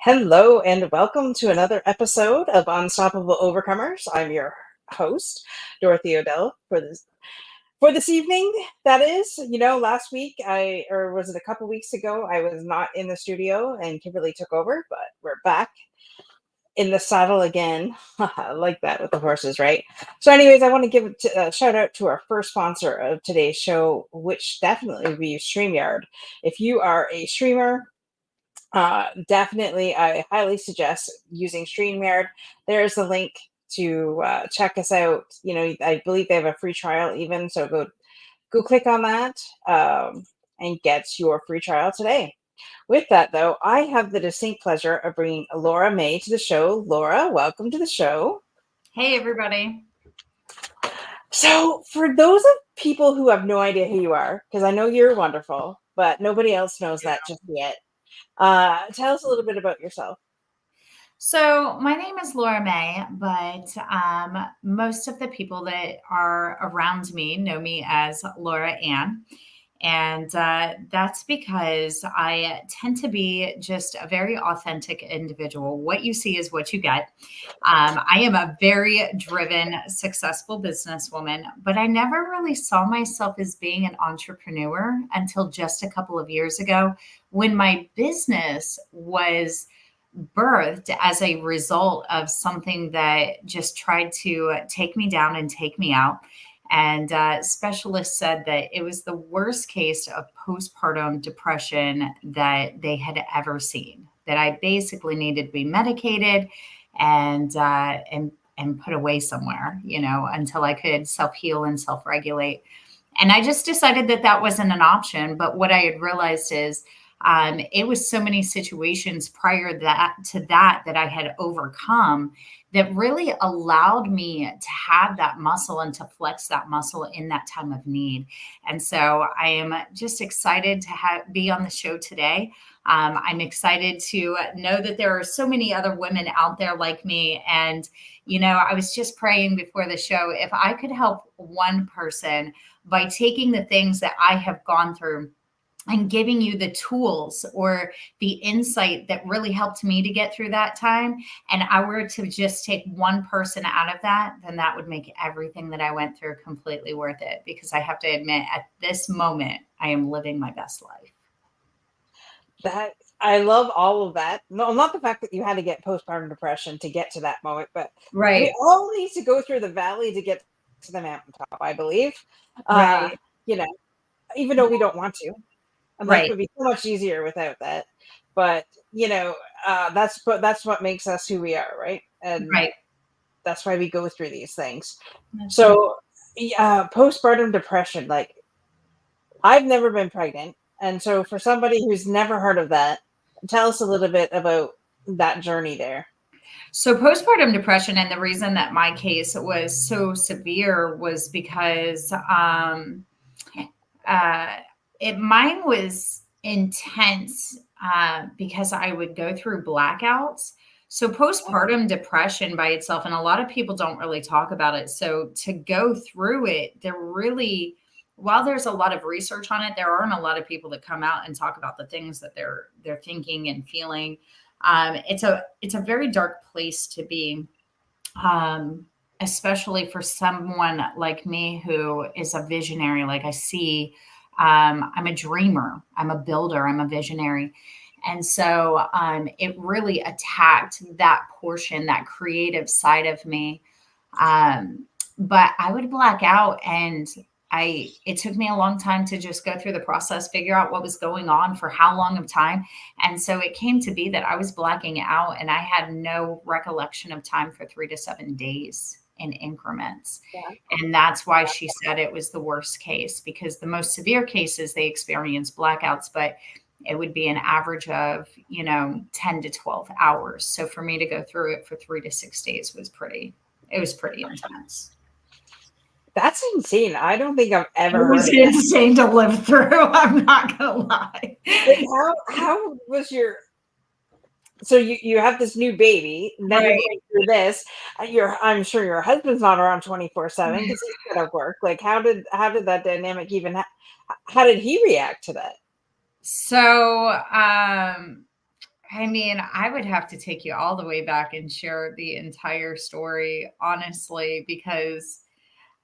Hello and welcome to another episode of Unstoppable Overcomers. I'm your host, Dorothy Odell, for this evening. That is, last week or was it a couple weeks ago, I was not in the studio and Kimberly took over, but we're back in the saddle again. Like that with the horses, right? So anyways, I want to give a shout out to our first sponsor of today's show, which definitely would be StreamYard. If you are a streamer, definitely, I highly suggest using StreamYard. There's the link to check us out. I believe they have a free trial even, so go click on that and get your free trial today. With that, though, I have the distinct pleasure of bringing Laura May to the show. Laura, welcome to the show. Hey, everybody. So, for those of people who have no idea who you are, because I know you're wonderful, but nobody else knows that just yet. Tell us a little bit about yourself. So my name is Laura May, but most of the people that are around me know me as Laura Ann. And that's because I tend to be just a very authentic individual. What you see is what you get. I am a very driven, successful businesswoman, but I never really saw myself as being an entrepreneur until just a couple of years ago when my business was birthed as a result of something that just tried to take me down and take me out. And specialists said that it was the worst case of postpartum depression that they had ever seen. That I basically needed to be medicated and put away somewhere, until I could self heal and self regulate. And I just decided that that wasn't an option. But what I had realized is it was so many situations prior to that I had overcome that really allowed me to have that muscle and to flex that muscle in that time of need. And so I am just excited to be on the show today. I'm excited to know that there are so many other women out there like me. And, I was just praying before the show, if I could help one person by taking the things that I have gone through and giving you the tools or the insight that really helped me to get through that time, and I were to just take one person out of that, then that would make everything that I went through completely worth it. Because I have to admit, at this moment, I am living my best life. That I love all of that. No, not the fact that you had to get postpartum depression to get to that moment, but we Right. all need to go through the valley to get to the mountaintop, I believe. Uh, Right. you know, even though we don't want to. And life Right. would be so much easier without that. But that's what makes us who we are, right? And Right. that's why we go through these things. That's right. So, postpartum depression, like I've never been pregnant. And so for somebody who's never heard of that, tell us a little bit about that journey there. So postpartum depression, and the reason that my case was so severe was because uh, mine was intense because I would go through blackouts. So postpartum depression by itself, and a lot of people don't really talk about it. So to go through it, while there's a lot of research on it, there aren't a lot of people that come out and talk about the things that they're thinking and feeling. It's a very dark place to be, especially for someone like me who is a visionary. Like I see, I'm a dreamer, I'm a builder, I'm a visionary. And so it really attacked that portion, that creative side of me. But I would black out, and it took me a long time to just go through the process, figure out what was going on for how long of time. And so it came to be that I was blacking out and I had no recollection of time for 3 to 7 days in increments. Yeah. And that's why she said it was the worst case, because the most severe cases, they experience blackouts, but it would be an average of, 10 to 12 hours. So for me to go through it for 3 to 6 days was pretty intense. That's insane. I don't think I've It ever heard was of that. insane to live through. I'm not gonna lie. Like how was your so you have this new baby, and then you're Right. going through this. I'm sure your husband's not around 24/7 because he's got to work. Like how did that dynamic even how did he react to that? So I mean, I would have to take you all the way back and share the entire story, honestly, because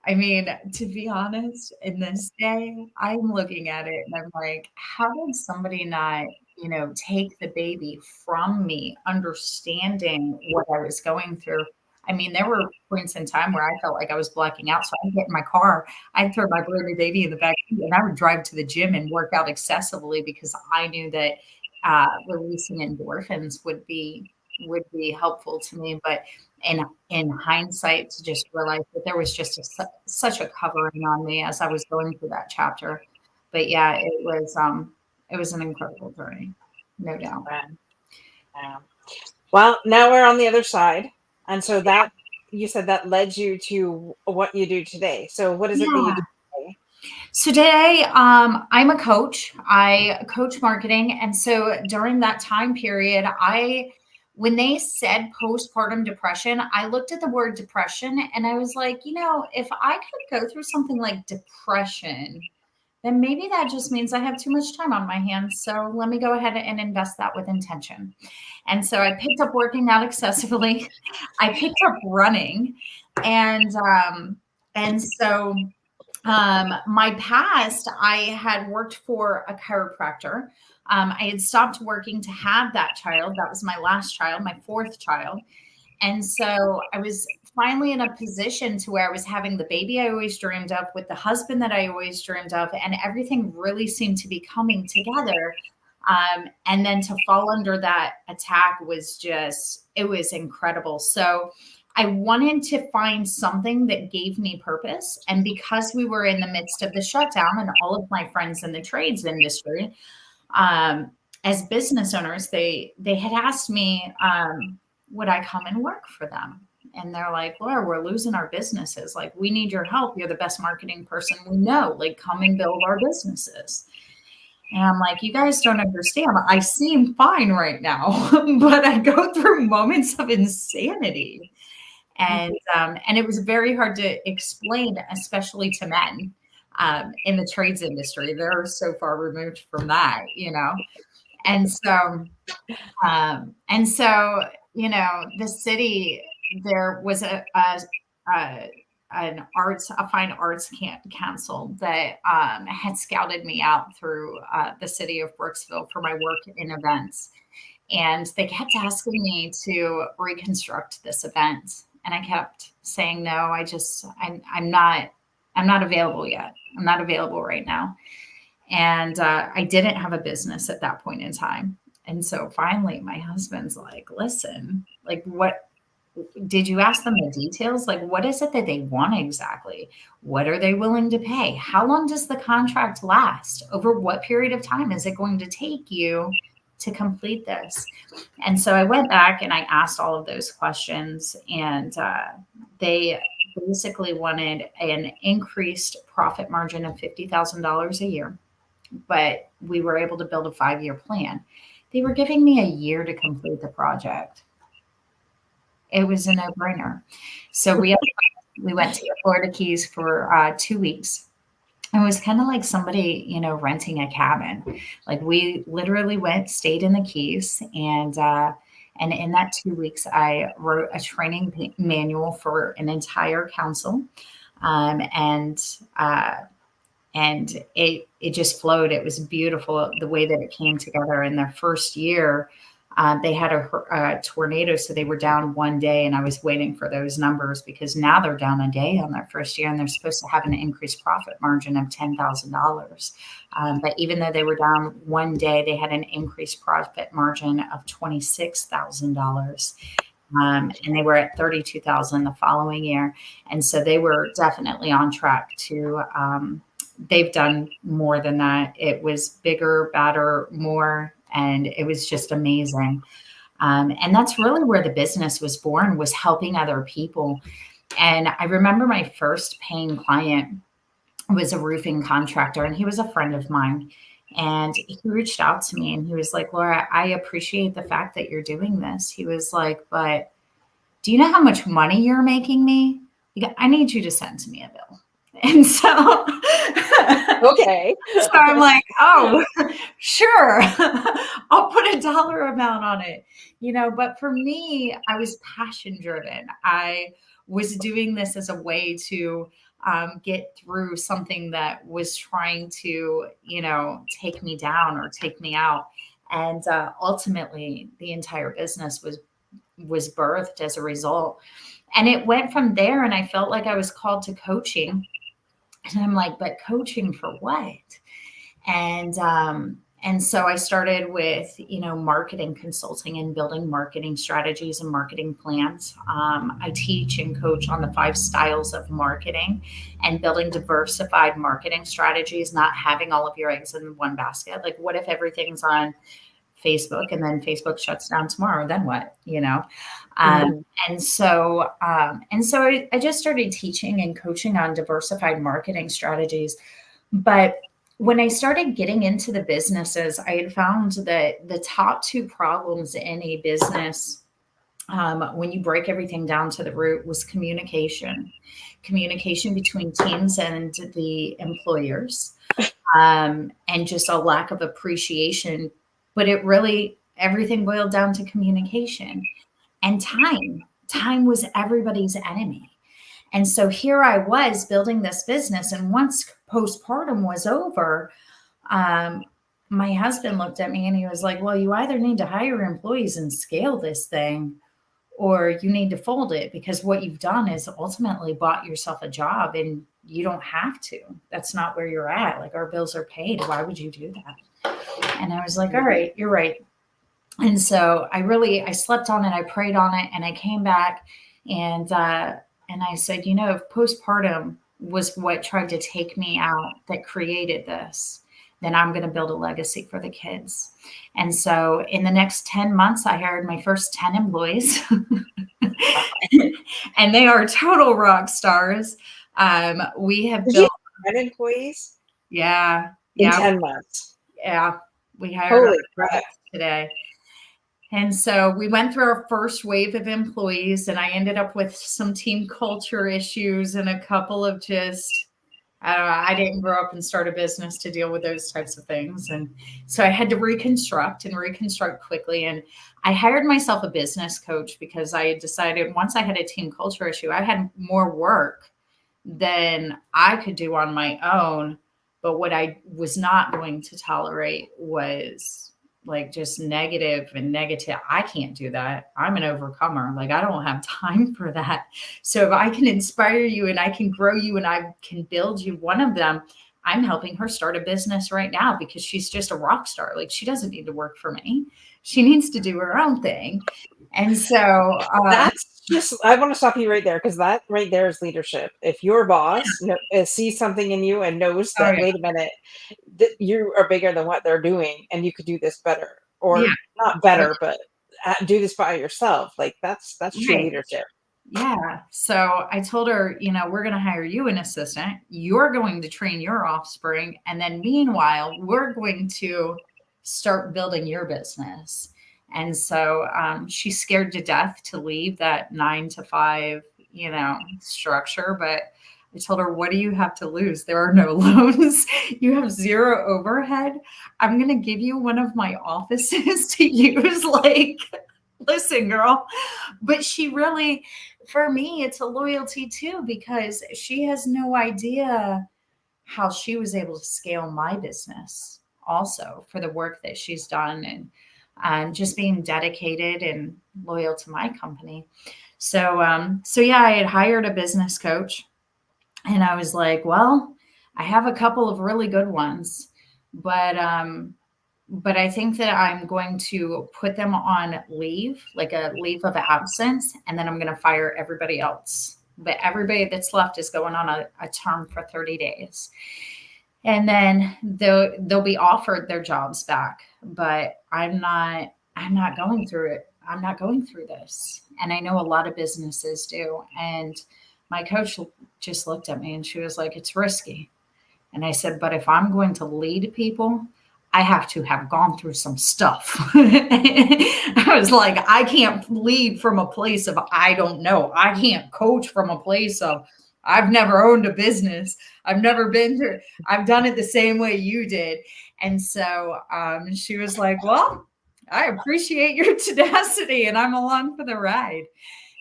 I mean, to be honest, in this day, I'm looking at it and I'm like, how did somebody not, take the baby from me, understanding what I was going through? I mean, there were points in time where I felt like I was blacking out. So I'd get in my car, I'd throw my brand new baby in the back seat, and I would drive to the gym and work out excessively because I knew that releasing endorphins would be helpful to me. But in hindsight, to just realize that there was just such a covering on me as I was going through that chapter. But yeah, it was an incredible journey, no doubt. Yeah. Well, now we're on the other side. And so that you said that led you to what you do today. So what is it that you do Yeah. today? So today, I'm a coach. I coach marketing, and so during that time period, when they said postpartum depression, I looked at the word depression, and I was like, if I could go through something like depression, then maybe that just means I have too much time on my hands. So let me go ahead and invest that with intention. And so I picked up working out excessively. I picked up running, and so my past, I had worked for a chiropractor. I had stopped working to have that child. That was my last child, my fourth child. And so I was finally in a position to where I was having the baby I always dreamed of with the husband that I always dreamed of, and everything really seemed to be coming together. And then to fall under that attack it was incredible. So I wanted to find something that gave me purpose. And because we were in the midst of the shutdown and all of my friends in the trades industry, as business owners, they had asked me, would I come and work for them? And they're like, Laura, we're losing our businesses. Like, we need your help. You're the best marketing person we know. Like, come and build our businesses. And I'm like, you guys don't understand. I seem fine right now, but I go through moments of insanity. And it was very hard to explain, especially to men in the trades industry. They're so far removed from that, And so, the city, there was a fine arts council that had scouted me out through the city of Brooksville for my work in events. And they kept asking me to reconstruct this event. And I kept saying, no, I'm not available yet. I'm not available right now. And I didn't have a business at that point in time. And so finally my husband's like, listen, like, what did you ask them the details? Like, what is it that they want exactly? What are they willing to pay? How long does the contract last? Over what period of time is it going to take you to complete this? And so I went back and I asked all of those questions, and they basically wanted an increased profit margin of $50,000 a year, but we were able to build a 5-year plan. They were giving me a year to complete the project. It was a no-brainer. So we went to the Florida Keys for 2 weeks. It was kind of like somebody, renting a cabin. Like, we literally stayed in the Keys, and in that 2 weeks, I wrote a training manual for an entire council, and it just flowed. It was beautiful the way that it came together. In their first year, they had a tornado, so they were down 1 day, and I was waiting for those numbers because now they're down a day on their first year, and they're supposed to have an increased profit margin of $10,000. But even though they were down 1 day, they had an increased profit margin of $26,000. And they were at $32,000 the following year. And so they were definitely on track to, they've done more than that. It was bigger, better, more. And it was just amazing. And that's really where the business was born, was helping other people. And I remember my first paying client was a roofing contractor, and he was a friend of mine. And he reached out to me and he was like, Laura, I appreciate the fact that you're doing this. He was like, but do you know how much money you're making me? I need you to send to me a bill. And so, Okay. so I'm like, oh, sure, I'll put a dollar amount on it, but for me, I was passion driven. I was doing this as a way to get through something that was trying to, take me down or take me out. And ultimately, the entire business was birthed as a result. And it went from there. And I felt like I was called to coaching. And I'm like, but coaching for what? And so I started with, marketing consulting and building marketing strategies and marketing plans. I teach and coach on the 5 styles of marketing and building diversified marketing strategies, not having all of your eggs in one basket. Like, what if everything's on Facebook and then Facebook shuts down tomorrow? Then what? Mhm. And so I just started teaching and coaching on diversified marketing strategies. But when I started getting into the businesses, I had found that the top 2 problems in a business, when you break everything down to the root, was communication between teams and the employers, and just a lack of appreciation. But everything boiled down to communication and time. Time was everybody's enemy. And so here I was building this business. And once postpartum was over, um, my husband looked at me and he was like, well, you either need to hire employees and scale this thing, or you need to fold it, because what you've done is ultimately bought yourself a job and you don't have to. That's not where you're at. Like, our bills are paid. Why would you do that? And I was like, all right, you're right. And so I slept on it. I prayed on it, and I came back and I said, if postpartum was what tried to take me out that created this, then I'm going to build a legacy for the kids. And so in the next 10 months, I hired my first 10 employees and they are total rock stars. We have Did you built, have 10 employees yeah, in yeah, 10 months? yeah. We hired our Holy crap. first today. And so we went through our first wave of employees, and I ended up with some team culture issues and a couple of I don't know, I didn't grow up and start a business to deal with those types of things. And so I had to reconstruct quickly. And I hired myself a business coach because I had decided once I had a team culture issue, I had more work than I could do on my own. But what I was not going to tolerate was like just negative and negative. I can't do that. I'm an overcomer. Like, I don't have time for that. So if I can inspire you and I can grow you and I can build you, one of them, I'm helping her start a business right now because she's just a rock star. Like, she doesn't need to work for me. She needs to do her own thing. And so That's just, I want to stop you right there, because that right there is leadership. If your boss sees something in you and knows oh that, wait a minute, you are bigger than what they're doing and you could do this better, yeah, or not yeah, better, but do this by yourself. Like, that's true right. leadership. Yeah. So I told her, we're going to hire you an assistant. You're going to train your offspring. And then meanwhile, we're going to start building your business. And so she's scared to death to leave that 9 to 5, structure. But I told her, what do you have to lose? There are no loans. You have 0 overhead. I'm going to give you one of my offices to use. Like, listen, girl. But she really, for me, it's a loyalty too, because she has no idea how she was able to scale my business also for the work that she's done, and just being dedicated and loyal to my company. So yeah, I had hired a business coach, and I was like, well, I have a couple of really good ones, but I think that I'm going to put them on leave, like a leave of absence, and then I'm going to fire everybody else. But everybody that's left is going on a term for 30 days. And then they'll be offered their jobs back. But I'm not going through it. I'm not going through this. And I know a lot of businesses do. And my coach just looked at me and she was like, it's risky. And I said, but if I'm going to lead people, I have to have gone through some stuff. I was like, I can't lead from a place of, I don't know. I can't coach from a place of, I've never owned a business. I've never been through, I've done it the same way you did. And so she was like, well, I appreciate your tenacity and I'm along for the ride.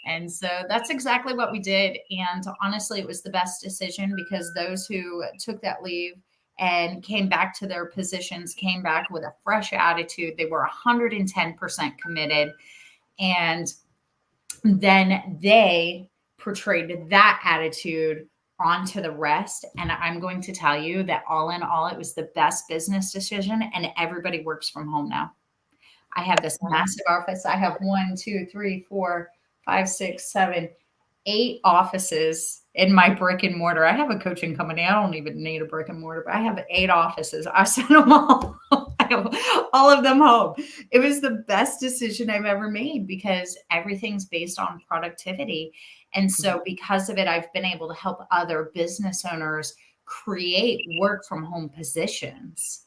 And so that's exactly what we did. And honestly, it was the best decision because those who took that leave and came back to their positions came back with a fresh attitude. They were 110% committed. And then they portrayed that attitude onto the rest. And I'm going to tell you that all in all, it was the best business decision. And everybody works from home now. I have this massive office. I have 1, 2, 3, 4, 5, 6, 7, 8 offices in my brick and mortar. I have a coaching company. I don't even need a brick and mortar, but I have 8 offices. I sent them all. I have all of them home. It was the best decision I've ever made because everything's based on productivity. And so because of it, I've been able to help other business owners create work from home positions.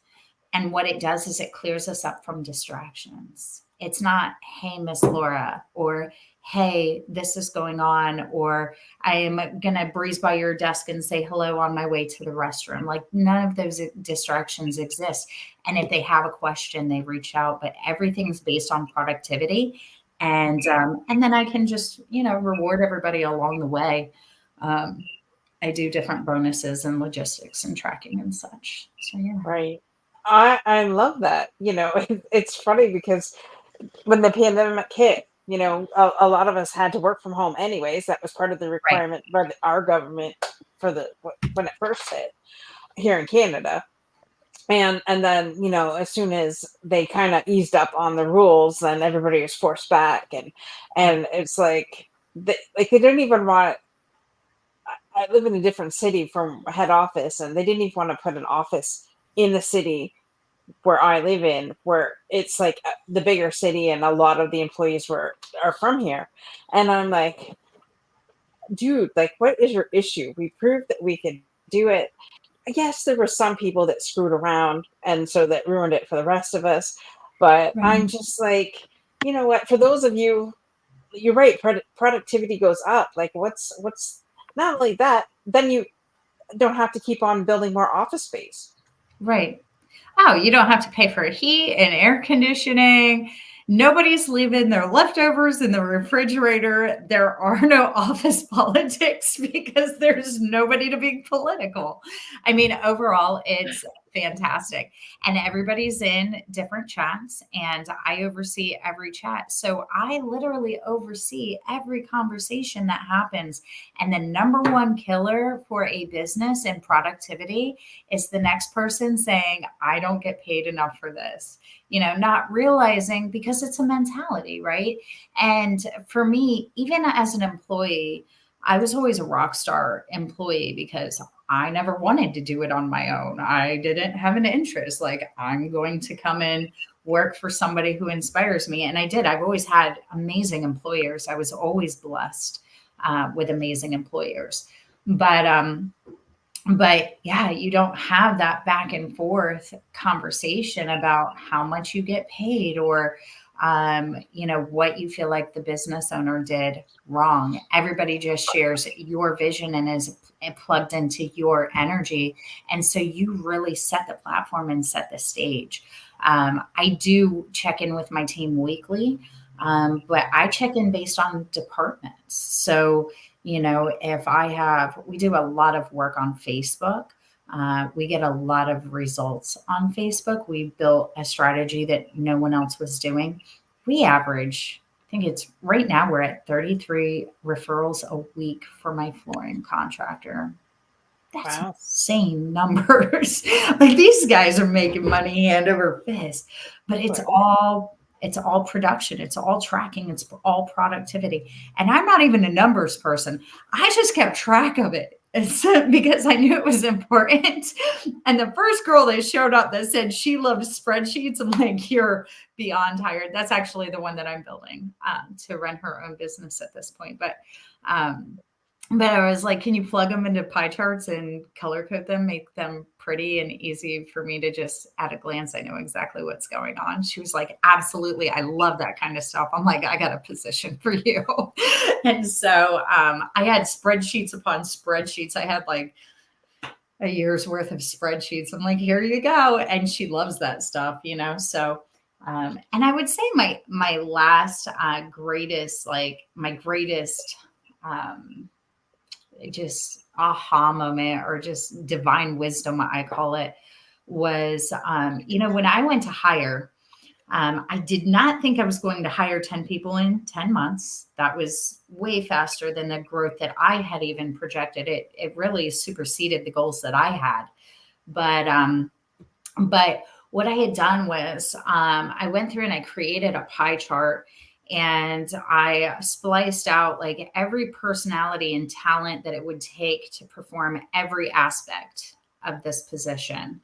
And what it does is it clears us up from distractions. It's not, hey, Miss Laura, or hey, this is going on, or I am going to breeze by your desk and say hello on my way to the restroom. Like none of those distractions exist. And if they have a question, they reach out, but everything's based on productivity. And then I can just, reward everybody along the way. I do different bonuses and logistics and tracking and such. So, yeah. Right. I love that. It's funny because when the pandemic hit, a lot of us had to work from home anyways. That was part of the Right. requirement by our government for when it first hit here in Canada. And then, as soon as they kind of eased up on the rules, then everybody was forced back, and it's like they didn't even want. I live in a different city from head office, and they didn't even want to put an office in the city where I live in, where it's like the bigger city, and a lot of the employees are from here. And I'm like, dude, like, what is your issue? We proved that we could do it. Yes, there were some people that screwed around, and so that ruined it for the rest of us. But I'm Right. just like, you know what? For those of you, you're right. Productivity goes up. Like, what's not only that, then you don't have to keep on building more office space. Right. Oh, you don't have to pay for heat and air conditioning. Nobody's leaving their leftovers in the refrigerator. There are no office politics because there's nobody to be political. I mean, overall, it's fantastic. And everybody's in different chats, and I oversee every chat. So I literally oversee every conversation that happens. And the number one killer for a business and productivity is the next person saying, I don't get paid enough for this, not realizing because it's a mentality, right? And for me, even as an employee, I was always a rock star employee because I never wanted to do it on my own. I didn't have an interest. Like, I'm going to come in, work for somebody who inspires me. And I did. I've always had amazing employers. I was always blessed with amazing employers. But yeah, you don't have that back and forth conversation about how much you get paid or what you feel like the business owner did wrong. Everybody just shares your vision and is plugged into your energy. And so you really set the platform and set the stage. I do check in with my team weekly, but I check in based on departments. So if we do a lot of work on Facebook. We get a lot of results on Facebook. We built a strategy that no one else was doing. We average, I think it's right now we're at 33 referrals a week for my flooring contractor. That's Wow. insane numbers. Like these guys are making money hand over fist, but it's all production, it's all tracking, it's all productivity. And I'm not even a numbers person. I just kept track of it. Because I knew it was important. And the first girl that showed up that said she loved spreadsheets, I'm like, you're beyond tired. That's actually the one that I'm building to run her own business at this point. But but I was like, can you plug them into pie charts and color code them, make them pretty and easy for me to just at a glance, I know exactly what's going on. She was like, absolutely. I love that kind of stuff. I'm like, I got a position for you. And so I had spreadsheets upon spreadsheets. I had like a year's worth of spreadsheets. I'm like, here you go. And she loves that stuff, you know? So, and I would say my last greatest, like my greatest, just aha moment or just divine wisdom, I call it, was, when I went to hire, I did not think I was going to hire 10 people in 10 months. That was way faster than the growth that I had even projected. It really superseded the goals that I had. But what I had done was I went through and I created a pie chart and I spliced out like every personality and talent that it would take to perform every aspect of this position.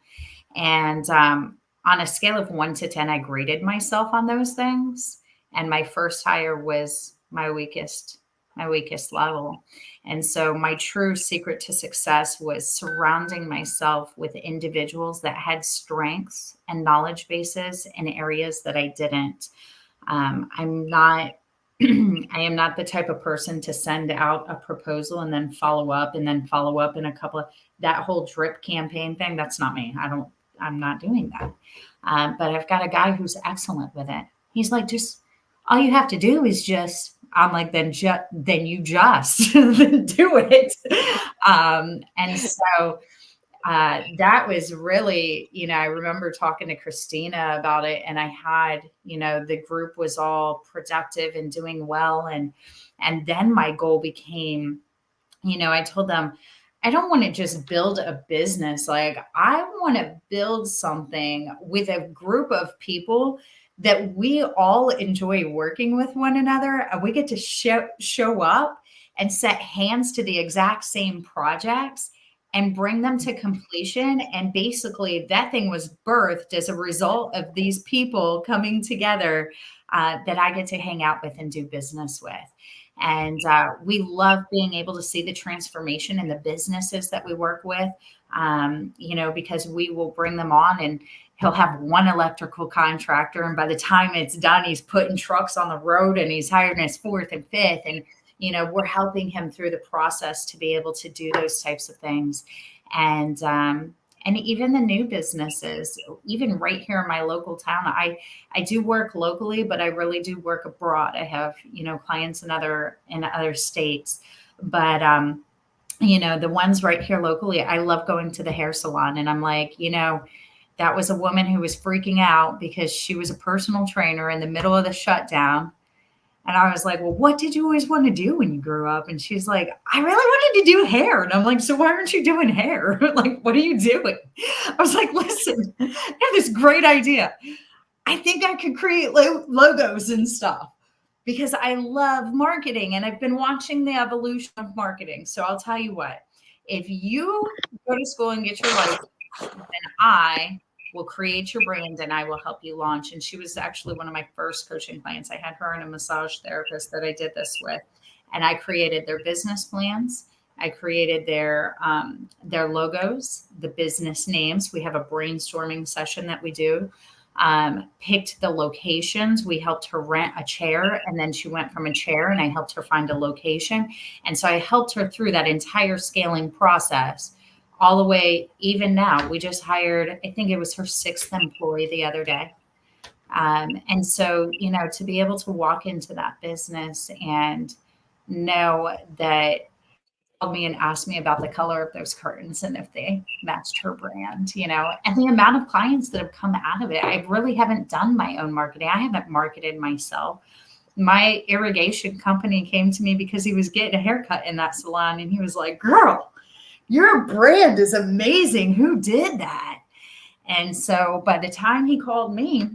And on a scale of 1 to 10, I graded myself on those things. And my first hire was my weakest level. And so my true secret to success was surrounding myself with individuals that had strengths and knowledge bases in areas that I didn't. I'm not I am not the type of person to send out a proposal and then follow up and then follow up in a couple of that whole drip campaign thing. That's not me. I'm not doing that. But I've got a guy who's excellent with it. He's like, just all you have to do is just, I'm like, then you just do it. And so that was really, I remember talking to Christina about it, and I had, the group was all productive and doing well. And then my goal became, I told them, I don't want to just build a business. Like I want to build something with a group of people that we all enjoy working with one another, and we get to show up and set hands to the exact same projects and bring them to completion. And basically that thing was birthed as a result of these people coming together that I get to hang out with and do business with. And we love being able to see the transformation in the businesses that we work with, because we will bring them on and he'll have one electrical contractor. And by the time it's done, he's putting trucks on the road and he's hiring his fourth and fifth. And, we're helping him through the process to be able to do those types of things. And even the new businesses, even right here in my local town, I do work locally, but I really do work abroad. I have, clients in other states, but, the ones right here locally, I love going to the hair salon, and I'm like, that was a woman who was freaking out because she was a personal trainer in the middle of the shutdown. And I was like, well, what did you always want to do when you grew up? And she's like, I really wanted to do hair. And I'm like, so why aren't you doing hair? Like, what are you doing? I was like, listen, I have this great idea. I think I could create logos and stuff because I love marketing and I've been watching the evolution of marketing. So I'll tell you what, if you go to school and get your license, then I will create your brand and I will help you launch. And she was actually one of my first coaching clients. I had her and a massage therapist that I did this with. And I created their business plans. I created their logos, the business names. We have a brainstorming session that we do. Picked the locations. We helped her rent a chair, and then she went from a chair and I helped her find a location. And so I helped her through that entire scaling process all the way. Even now, we just hired, I think it was her 6th employee the other day. And so, to be able to walk into that business and know that called me and asked me about the color of those curtains and if they matched her brand, and the amount of clients that have come out of it. I really haven't done my own marketing. I haven't marketed myself. My irrigation company came to me because he was getting a haircut in that salon. And he was like, girl, your brand is amazing. Who did that? And so by the time he called me,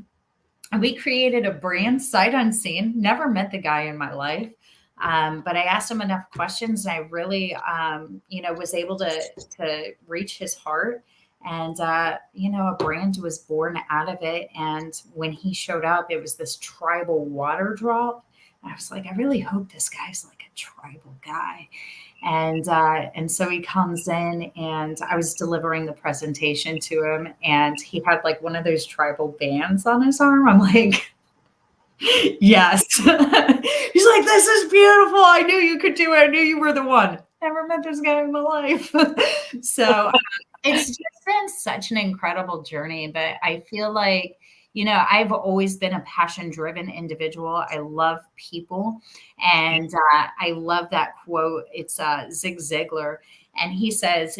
we created a brand sight unseen. Never met the guy in my life. But I asked him enough questions and I really, was able to reach his heart. And, a brand was born out of it. And when he showed up, it was this tribal water drop. And I was like, I really hope this guy's like a tribal guy. And so he comes in, and I was delivering the presentation to him, and he had like one of those tribal bands on his arm. I'm like, yes. He's like, this is beautiful. I knew you could do it. I knew you were the one. Never met this guy in my life. So it's just been such an incredible journey. But I feel like, I've always been a passion-driven individual. I love people. And I love that quote. It's Zig Ziglar. And he says,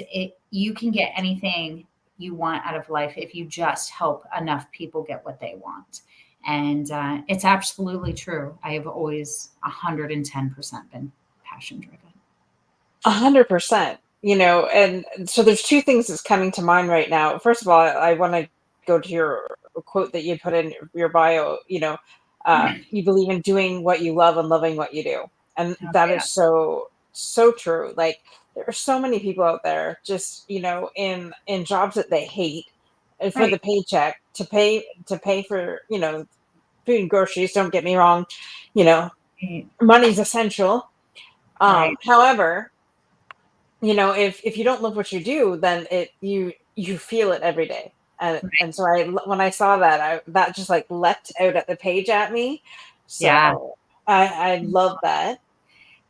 you can get anything you want out of life if you just help enough people get what they want. And it's absolutely true. I have always 110% been passion driven. 100%. And so there's two things that's coming to mind right now. First of all, I want to go to your quote that you put in your bio. You believe in doing what you love and loving what you do, and Oh, that yeah. is so true. Like, there are so many people out there just in jobs that they hate, and for Right. the paycheck to pay for food and groceries. Don't get me wrong, you know Right. money's essential. Right. However, if you don't love what you do, then you feel it every day. And so when I saw that, that just like leapt out at the page at me. Yeah. So I love that.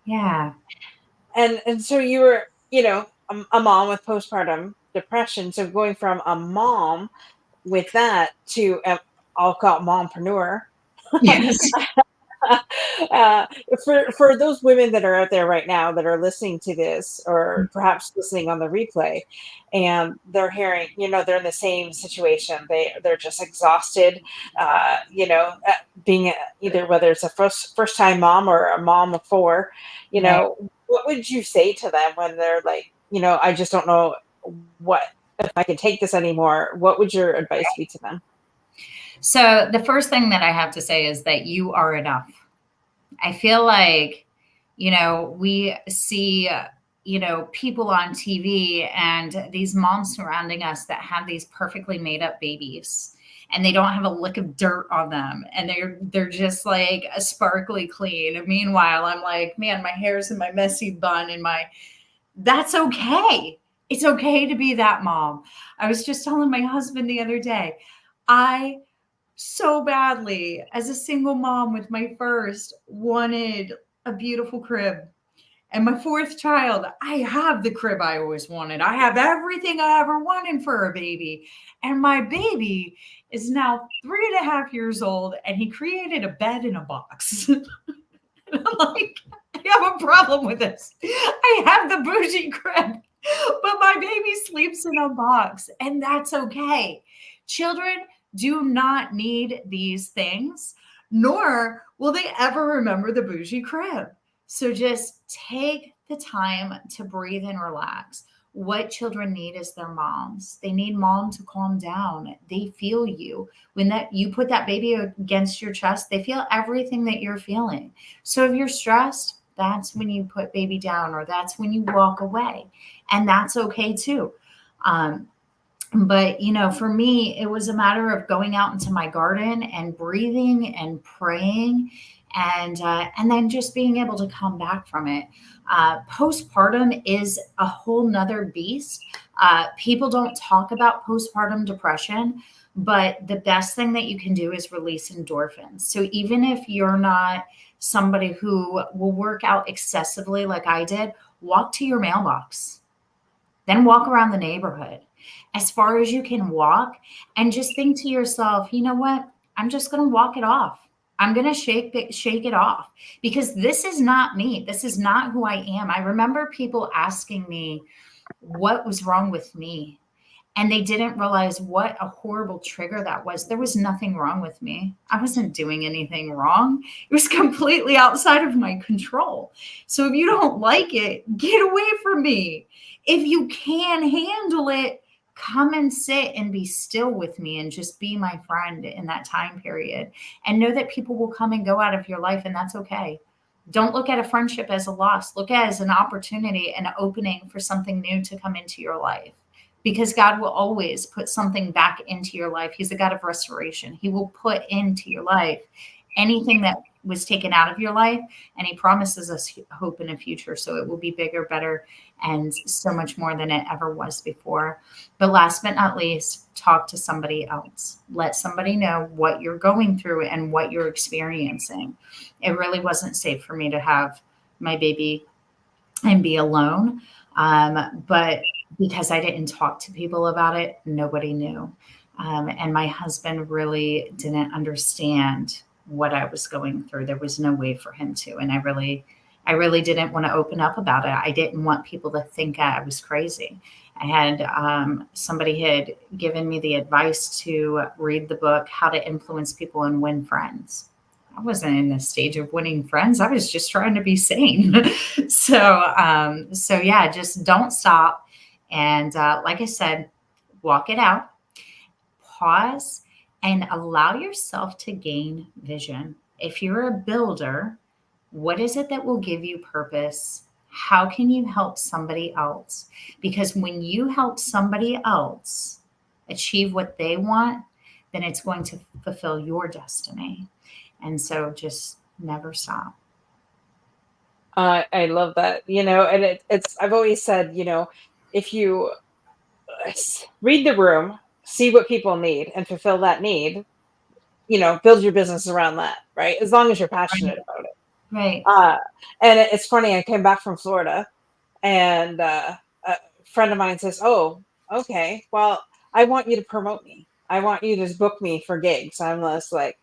Yeah. And so you were, a mom with postpartum depression. So going from a mom with that to I'll call it mompreneur. Yes. uh, for those women that are out there right now that are listening to this, or perhaps listening on the replay, and they're hearing, they're in the same situation. They're just exhausted. Being either, whether it's a first time mom or a mom of four. Right. What would you say to them when they're like, I just don't know what if I can take this anymore? What would your advice be to them? So the first thing that I have to say is that you are enough. I feel like, we see, people on TV and these moms surrounding us that have these perfectly made up babies, and they don't have a lick of dirt on them, and they're just like a sparkly clean. And meanwhile, I'm like, man, my hair's in my messy bun and that's okay. It's okay to be that mom. I was just telling my husband the other day, I so badly, as a single mom with my first, wanted a beautiful crib. And my fourth child, I have the crib I always wanted. I have everything I ever wanted for a baby. And my baby is now 3.5 years old, and he created a bed in a box. And I'm like, I have a problem with this. I have the bougie crib, but my baby sleeps in a box, and that's okay. Children do not need these things, nor will they ever remember the bougie crib. So just take the time to breathe and relax. What children need is their moms. They need mom to calm down. They feel you. When that you put that baby against your chest, they feel everything that you're feeling. So if you're stressed, that's when you put baby down, or that's when you walk away. And that's okay too. But for me, it was a matter of going out into my garden and breathing and praying, and then just being able to come back from it. Postpartum is a whole nother beast. People don't talk about postpartum depression, but the best thing that you can do is release endorphins. So even if you're not somebody who will work out excessively like I did, walk to your mailbox, then walk around the neighborhood as far as you can walk, and just think to yourself, you know what? I'm just going to walk it off. I'm going to shake it off, because this is not me. This is not who I am. I remember people asking me what was wrong with me, and they didn't realize what a horrible trigger that was. There was nothing wrong with me. I wasn't doing anything wrong. It was completely outside of my control. So if you don't like it, get away from me. If you can handle it, come and sit and be still with me and just be my friend in that time period. And know that people will come and go out of your life, and that's okay. Don't look at a friendship as a loss. Look at it as an opportunity, an opening for something new to come into your life. Because God will always put something back into your life. He's a God of restoration. He will put into your life anything that was taken out of your life, and he promises us hope in a future. So it will be bigger, better, and so much more than it ever was before. But last but not least, talk to somebody else. Let somebody know what you're going through and what you're experiencing. It really wasn't safe for me to have my baby and be alone. But because I didn't talk to people about it, nobody knew. And my husband really didn't understand what I was going through. There was no way for him to. And I really didn't want to open up about it. I didn't want people to think I was crazy. I had somebody had given me the advice to read the book, How to Influence People and Win Friends. I wasn't in the stage of winning friends. I was just trying to be sane. So yeah, just don't stop. And like I said, walk it out, pause, and allow yourself to gain vision. If you're a builder, what is it that will give you purpose? How can you help somebody else? Because when you help somebody else achieve what they want, then it's going to fulfill your destiny. And so just never stop. I love that, and it's, I've always said, if you read the room, see what people need, and fulfill that need, build your business around that, right? As long as you're passionate Right. about it. Right. Uh, and it's funny, I came back from Florida, and a friend of mine says, "Oh, okay, well, I want you to promote me. I want you to book me for gigs." I'm just like,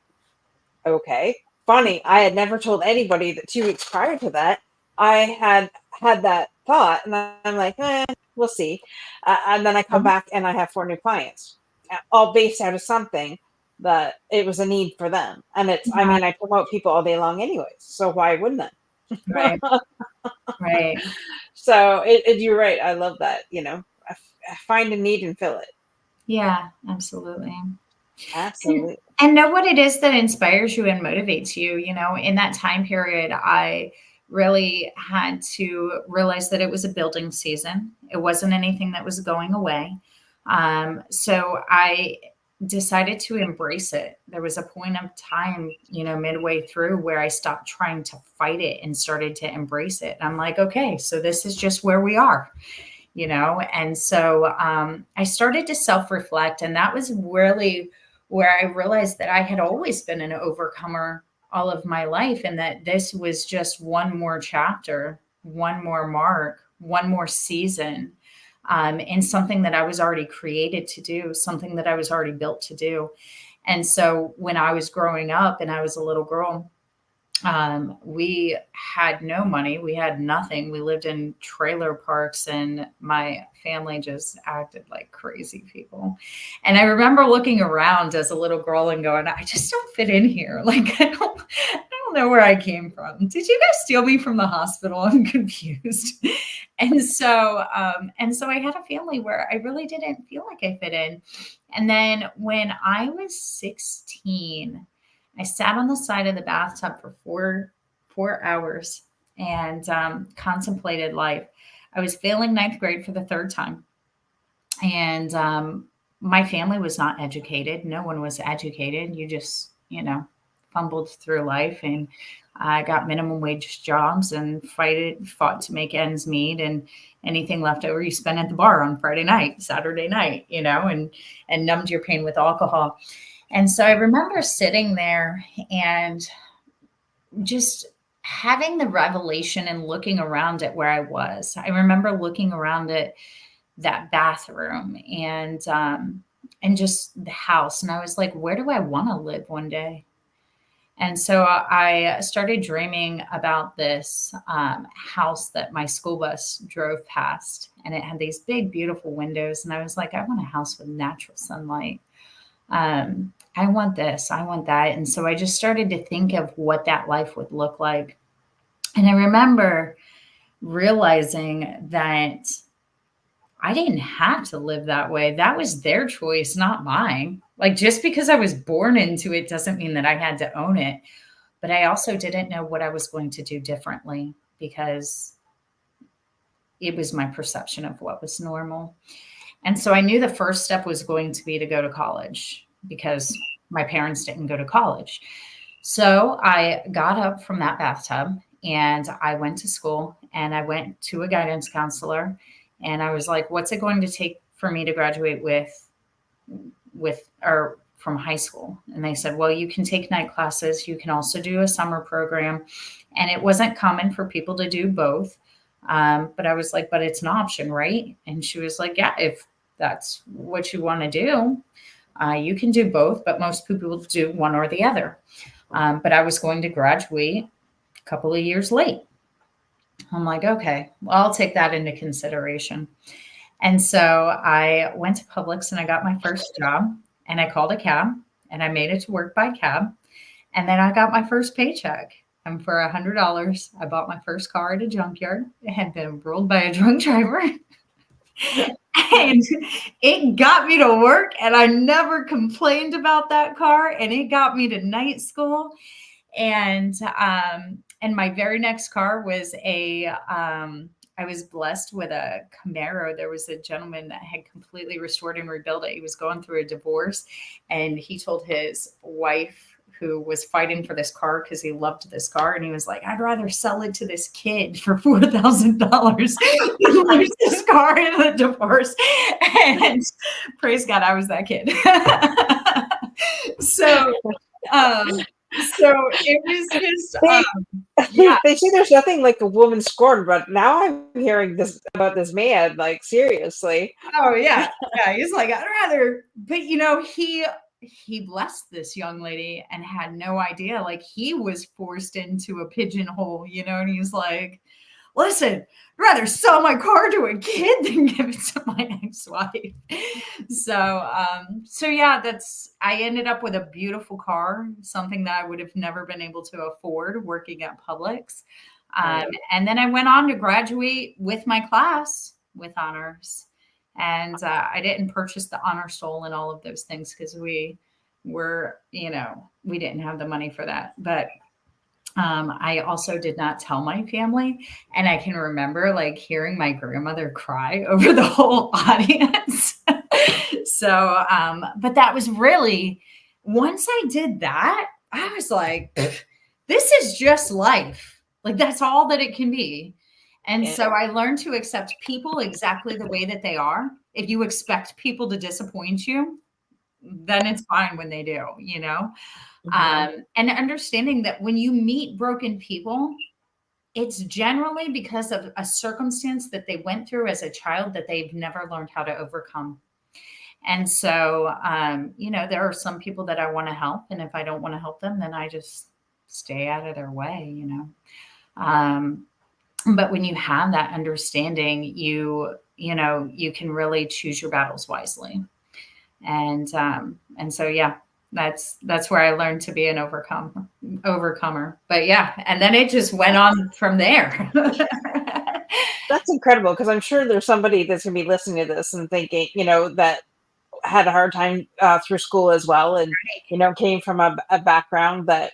okay. Funny, I had never told anybody that 2 weeks prior to that, I had that thought, and I'm like, we'll see. And then I come back and I have 4 new clients, all based out of something that it was a need for them. And it's, I Right. mean, I promote people all day long anyways, so why wouldn't Right. I? Right. So you're right. I love that. Find a need and fill it. Yeah, absolutely. And, Absolutely. and know what it is that inspires you and motivates you. In that time period, I really had to realize that it was a building season. It wasn't anything that was going away. So I decided to embrace it. There was a point of time, midway through where I stopped trying to fight it and started to embrace it. And I'm like, okay, so this is just where we are. And so I started to self reflect, and that was really where I realized that I had always been an overcomer all of my life, and that this was just one more chapter, one more mark, one more season, in something that I was already created to do, something that I was already built to do. And so when I was growing up and I was a little girl, we had no money. We had nothing. We lived in trailer parks, and my family just acted like crazy people. And I remember looking around as a little girl and going, I just don't fit in here. Like, I don't know where I came from. Did you guys steal me from the hospital? I'm confused. And so I had a family where I really didn't feel like I fit in. And then when I was 16, I sat on the side of the bathtub for four hours and contemplated life. I was failing ninth grade for the third time, and my family was not educated. No one was educated. You just, fumbled through life, and I got minimum wage jobs and fought to make ends meet, and anything left over you spent at the bar on Friday night, Saturday night, and numbed your pain with alcohol. And so I remember sitting there and just having the revelation and looking around at where I was. I remember looking around at that bathroom and just the house, and I was like, where do I want to live one day? And so I started dreaming about this house that my school bus drove past, and it had these big, beautiful windows. And I was like, I want a house with natural sunlight. I want this, I want that. And so I just started to think of what that life would look like. And I remember realizing that I didn't have to live that way. That was their choice, not mine. Like, just because I was born into it doesn't mean that I had to own it. But I also didn't know what I was going to do differently, because it was my perception of what was normal. And so I knew the first step was going to be to go to college, because my parents didn't go to college. So I got up from that bathtub and I went to school and I went to a guidance counselor and I was like, what's it going to take for me to graduate with or from high school? And they said, well, you can take night classes. You can also do a summer program. And it wasn't common for people to do both. But I was like, but it's an option, right? And she was like, yeah, if that's what you want to do, you can do both, but most people do one or the other. But I was going to graduate a couple of years late. I'm like, okay, well, I'll take that into consideration. And so I went to Publix and I got my first job and I called a cab and I made it to work by cab. And then I got my first paycheck. And for $100, I bought my first car at a junkyard. It had been rolled by a drunk driver. And it got me to work and I never complained about that car. And it got me to night school. And my very next car was I was blessed with a Camaro. There was a gentleman that had completely restored and rebuilt it. He was going through a divorce and he told his wife, who was fighting for this car because he loved this car. And he was like, I'd rather sell it to this kid for $4,000 than lose this car in a divorce. And praise God, I was that kid. So it was just, yeah. They say there's nothing like a woman scorned, but now I'm hearing this about this man, like seriously. Oh yeah. Yeah. He's like, I'd rather, but he blessed this young lady and had no idea. Like he was forced into a pigeonhole, and he's like, listen, I'd rather sell my car to a kid than give it to my ex-wife. So yeah, I ended up with a beautiful car, something that I would have never been able to afford working at Publix. And then I went on to graduate with my class with honors. And I didn't purchase the honor stole and all of those things because we didn't have the money for that. But I also did not tell my family. And I can remember like hearing my grandmother cry over the whole audience. But that was really, once I did that, I was like, this is just life. Like that's all that it can be. And so I learned to accept people exactly the way that they are. If you expect people to disappoint you, then it's fine when they do, and understanding that when you meet broken people, it's generally because of a circumstance that they went through as a child that they've never learned how to overcome. And so, there are some people that I want to help. And if I don't want to help them, then I just stay out of their way, But when you have that understanding, you can really choose your battles wisely. And so, yeah, that's where I learned to be an overcomer. But yeah, and then it just went on from there. That's incredible because I'm sure there's somebody that's going to be listening to this and thinking, that had a hard time through school as well, and came from a background that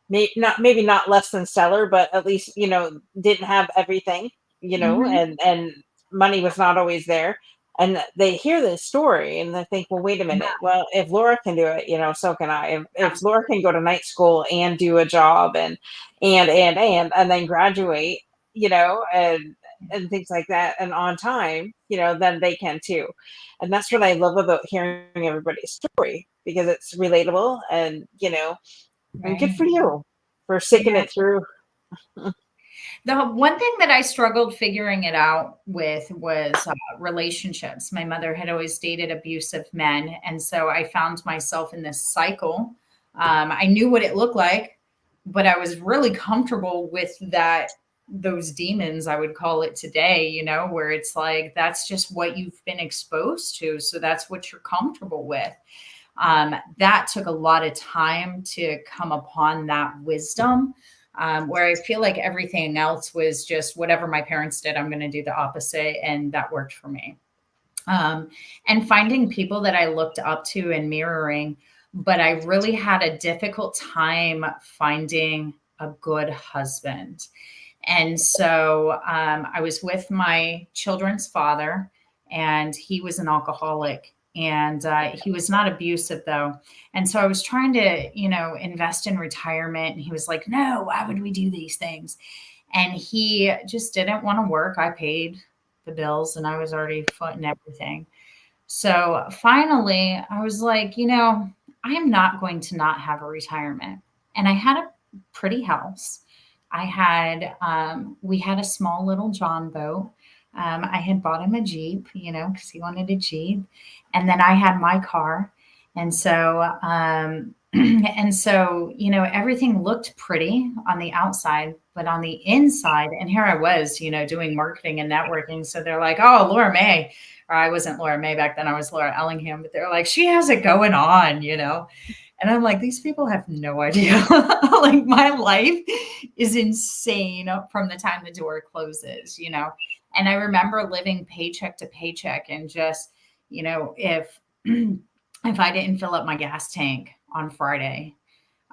maybe not less than stellar, but at least didn't have everything, Mhm. and money was not always there. And they hear this story and they think, well, wait a minute. Well, if Laura can do it, so can I. If Laura can go to night school and do a job and then graduate, and things like that, and on time, then they can too. And that's what I love about hearing everybody's story because it's relatable and and good Right. for you for sticking Yeah. it through. The one thing that I struggled figuring it out with was relationships. My mother had always dated abusive men. And so I found myself in this cycle. I knew what it looked like, but I was really comfortable with those demons, I would call it today, where it's like, that's just what you've been exposed to. So that's what you're comfortable with. That took a lot of time to come upon that wisdom. Where I feel like everything else was just whatever my parents did, I'm going to do the opposite. And that worked for me. And finding people that I looked up to and mirroring, but I really had a difficult time finding a good husband. And so I was with my children's father, and he was an alcoholic. And he was not abusive though. And so I was trying to, invest in retirement. And he was like, no, why would we do these things? And he just didn't want to work. I paid the bills and I was already footing everything. So finally, I was like, I'm not going to not have a retirement. And I had a pretty house. We had a small little John boat. I had bought him a Jeep, because he wanted a Jeep. And then I had my car. And so, everything looked pretty on the outside, but on the inside, and here I was, doing marketing and networking. So they're like, oh, Laura May, or I wasn't Laura May back then, I was Laura Ellingham, but they're like, she has it going on, And I'm like, these people have no idea. Like my life is insane from the time the door closes, And I remember living paycheck to paycheck and just, if if I didn't fill up my gas tank on Friday,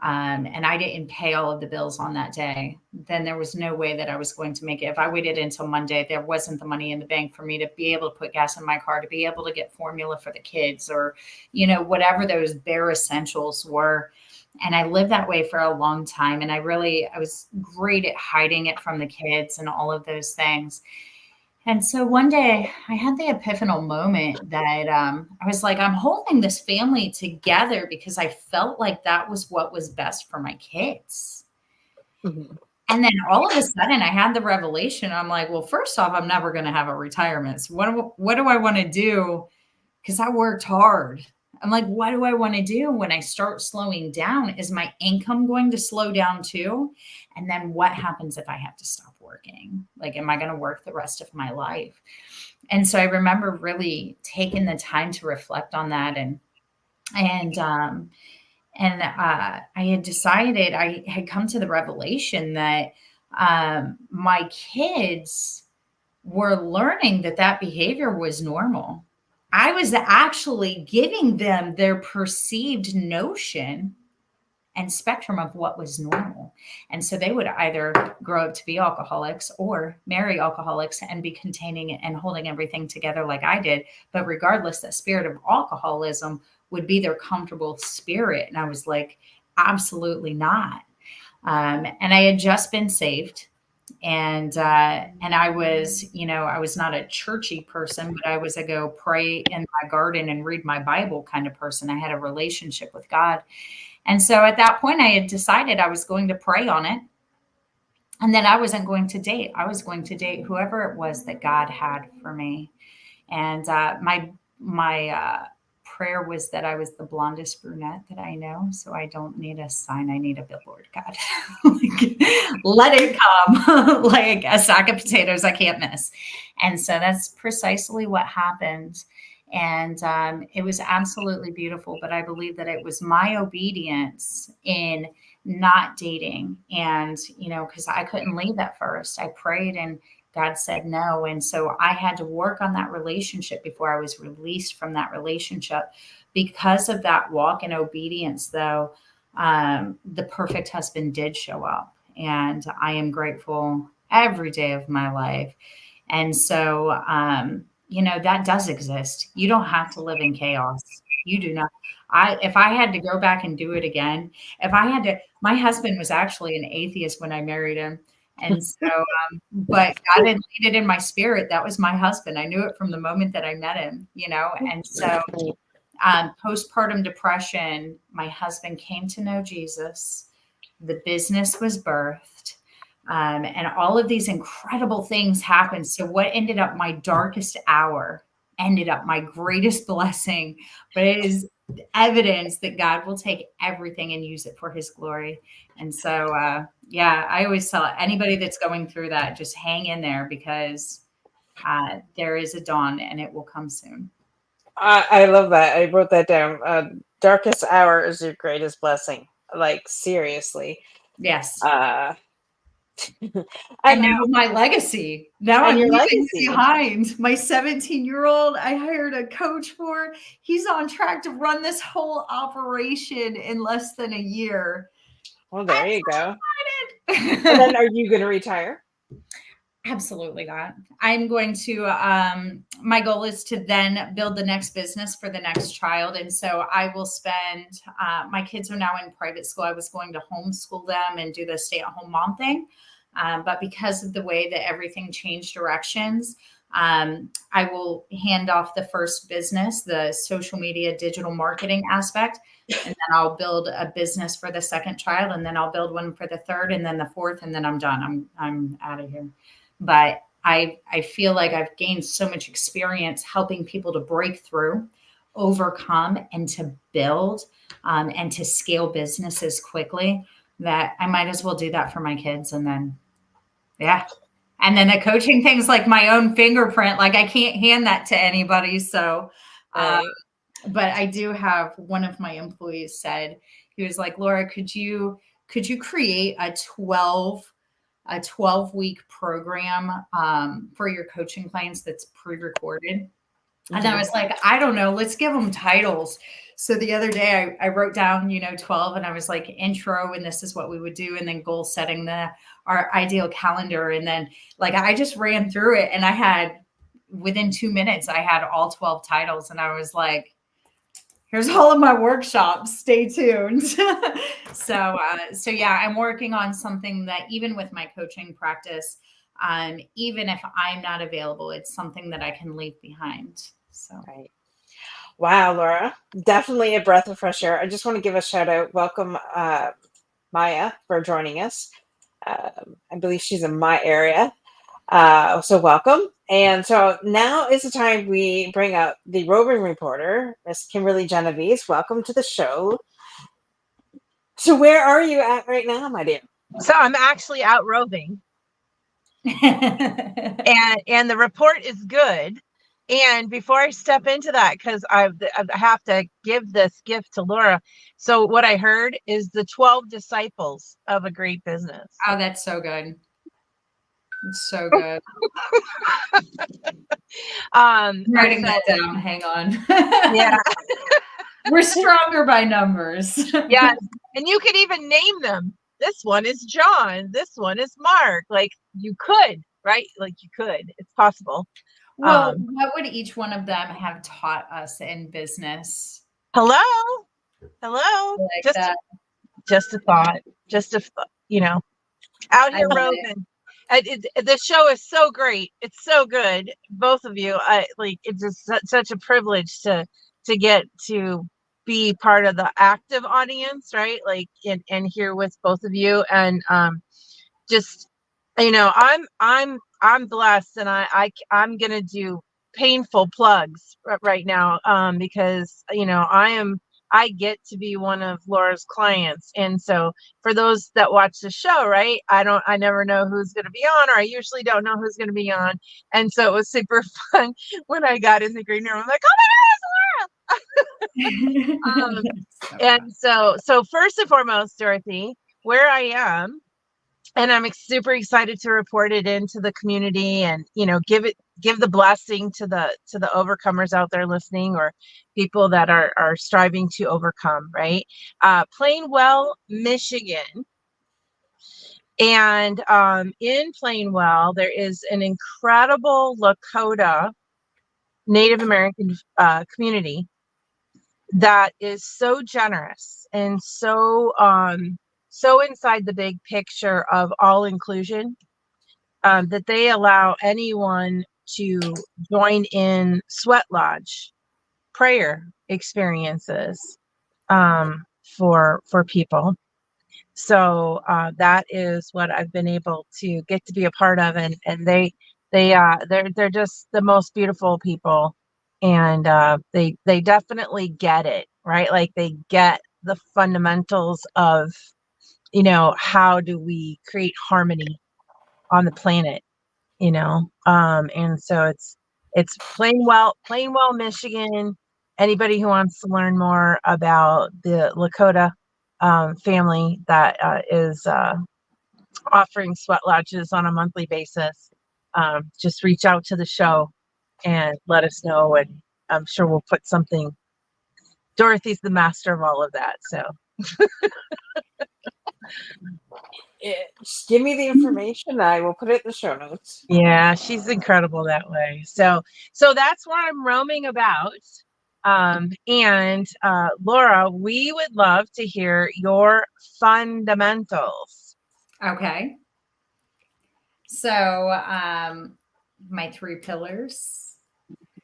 and I didn't pay all of the bills on that day, then there was no way that I was going to make it. If I waited until Monday, there wasn't the money in the bank for me to be able to put gas in my car, to be able to get formula for the kids, or, whatever those bare essentials were. And I lived that way for a long time. And I was great at hiding it from the kids and all of those things. And so one day I had the epiphanal moment that I was like, I'm holding this family together because I felt like that was what was best for my kids. Mm-hmm. And then all of a sudden I had the revelation. I'm like, well, first off, I'm never going to have a retirement. So what do I want to do? Because I worked hard. I'm like, what do I want to do when I start slowing down? Is my income going to slow down too? And then what happens if I have to stop working? Like, am I going to work the rest of my life? And so I remember really taking the time to reflect on that. And I had decided, I had come to the revelation that my kids were learning that behavior was normal. I was actually giving them their perceived notion and spectrum of what was normal. And so they would either grow up to be alcoholics or marry alcoholics and be containing and holding everything together like I did. But regardless, that spirit of alcoholism would be their comfortable spirit. And I was like, absolutely not. And I had just been saved. And I was, I was not a churchy person, but I was a go pray in my garden and read my Bible kind of person. I had a relationship with God. And so at that point I had decided I was going to pray on it. And then I wasn't going to date. I was going to date whoever it was that God had for me. And my prayer was that I was the blondest brunette that I know. So I don't need a sign. I need a billboard, God. Let it come like a sack of potatoes I can't miss. And so that's precisely what happened. And it was absolutely beautiful. But I believe that it was my obedience in not dating. And, because I couldn't leave at first. I prayed and God said no. And so I had to work on that relationship before I was released from that relationship. Because of that walk in obedience, though, the perfect husband did show up. And I am grateful every day of my life. And so, that does exist. You don't have to live in chaos. You do not. If I had to go back and do it again, my husband was actually an atheist when I married him. And so, but God had laid it in my spirit. That was my husband. I knew it from the moment that I met him, and so postpartum depression, my husband came to know Jesus. The business was birthed. And all of these incredible things happened. So what ended up my darkest hour ended up my greatest blessing. But it is evidence that God will take everything and use it for his glory. And so, I always tell anybody that's going through that, just hang in there, because there is a dawn and it will come soon. I love that. I wrote that down. Darkest hour is your greatest blessing. Like, seriously. Yes. And now my legacy. Now I'm your leaving legacy behind. My 17-year-old, I hired a coach for. He's on track to run this whole operation in less than a year. Well, there you go. And then, are you going to retire? Absolutely not. I'm going to, my goal is to then build the next business for the next child. And so I will spend, my kids are now in private school. I was going to homeschool them and do the stay at home mom thing. But because of the way that everything changed directions, I will hand off the first business, the social media, digital marketing aspect. And then I'll build a business for the second child. And then I'll build one for the third and then the fourth. And then I'm done. I'm out of here. But I feel like I've gained so much experience helping people to break through, overcome, and to build and to scale businesses quickly that I might as well do that for my kids. And then, yeah. And then the coaching things like my own fingerprint, like I can't hand that to anybody. So, Right. but I do have one of my employees said, he was like, Laura, could you create a 12-week program for your coaching clients that's pre-recorded? And I was like, I don't know, let's give them titles. So the other day I wrote down, 12, and I was like, intro, and this is what we would do. And then goal setting, our ideal calendar. And then like, I just ran through it, and I had, within 2 minutes, I had all 12 titles. And I was like, here's all of my workshops. Stay tuned. So yeah, I'm working on something that even with my coaching practice, even if I'm not available, it's something that I can leave behind. So. Right. Wow, Laura, definitely a breath of fresh air. I just want to give a shout out. Welcome, Maya, for joining us. I believe she's in my area. So welcome. And so now is the time we bring up the roving reporter, Miss Kimberly Genovese. Welcome to the show. So where are you at right now, my dear? So I'm actually out roving, and the report is good. And before I step into that, because I have to give this gift to Laura. So what I heard is the 12 disciples of a great business. Oh, that's so good. It's so good. Writing that down. Hang on. Yeah. We're stronger by numbers. Yes. And you could even name them. This one is John. This one is Mark. Like you could, right? Like you could. It's possible. Well, what would each one of them have taught us in business? Hello. Like Just a thought. Out here roving. The show is so great. It's so good. Both of you. It's just such a privilege to get to be part of the active audience, right? Like and here with both of you, and just I'm blessed, and I'm gonna do painful plugs right now because I get to be one of Laura's clients. And so for those that watch the show, right, I never know who's going to be on, or I usually don't know who's going to be on. And so it was super fun when I got in the green room. I'm like, oh my God, it's Laura. And so first and foremost, Dorothy, where I am, and I'm super excited to report it into the community, and give the blessing to the overcomers out there listening, or people that are striving to overcome, right? Plainwell, Michigan. And in Plainwell, there is an incredible Lakota Native American community that is so generous and so inside the big picture of all inclusion, that they allow anyone to join in sweat lodge prayer experiences for people. So that is what I've been able to get to be a part of, and they're just the most beautiful people, and they definitely get it, right? Like they get the fundamentals of how do we create harmony on the planet, and so it's Plainwell, Michigan. Anybody who wants to learn more about the Lakota family that is offering sweat lodges on a monthly basis, just reach out to the show and let us know, and I'm sure we'll put something. Dorothy's the master of all of that, so Just give me the information. I will put it in the show notes. Yeah, she's incredible that way. So that's where I'm roaming about. And Laura, we would love to hear your fundamentals. Okay. So, my 3 pillars.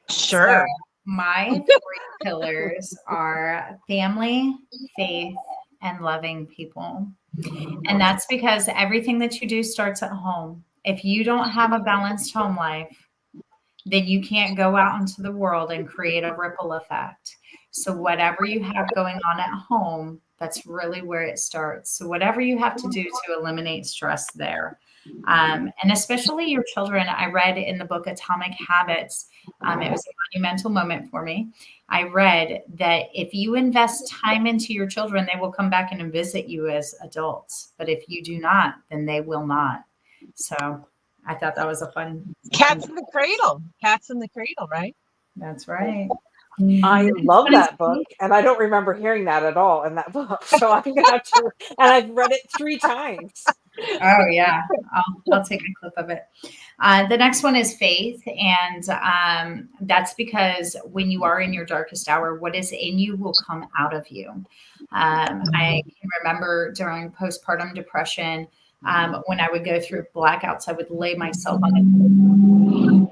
Sure. So my 3 pillars are family, faith, and loving people. And that's because everything that you do starts at home. If you don't have a balanced home life, then you can't go out into the world and create a ripple effect. So whatever you have going on at home, that's really where it starts. So whatever you have to do to eliminate stress there. And especially your children, I read in the book Atomic Habits, it was a monumental moment for me. I read that if you invest time into your children, they will come back and visit you as adults. But if you do not, then they will not. So I thought that was a fun. Cats in the cradle. Cats in the cradle, right? That's right. I love that book, and I don't remember hearing that at all in that book. So I'm gonna have to, and I've read it 3 times. Oh yeah, I'll take a clip of it. The next one is faith, and that's because when you are in your darkest hour, what is in you will come out of you. I can remember during postpartum depression, when I would go through blackouts, I would lay myself on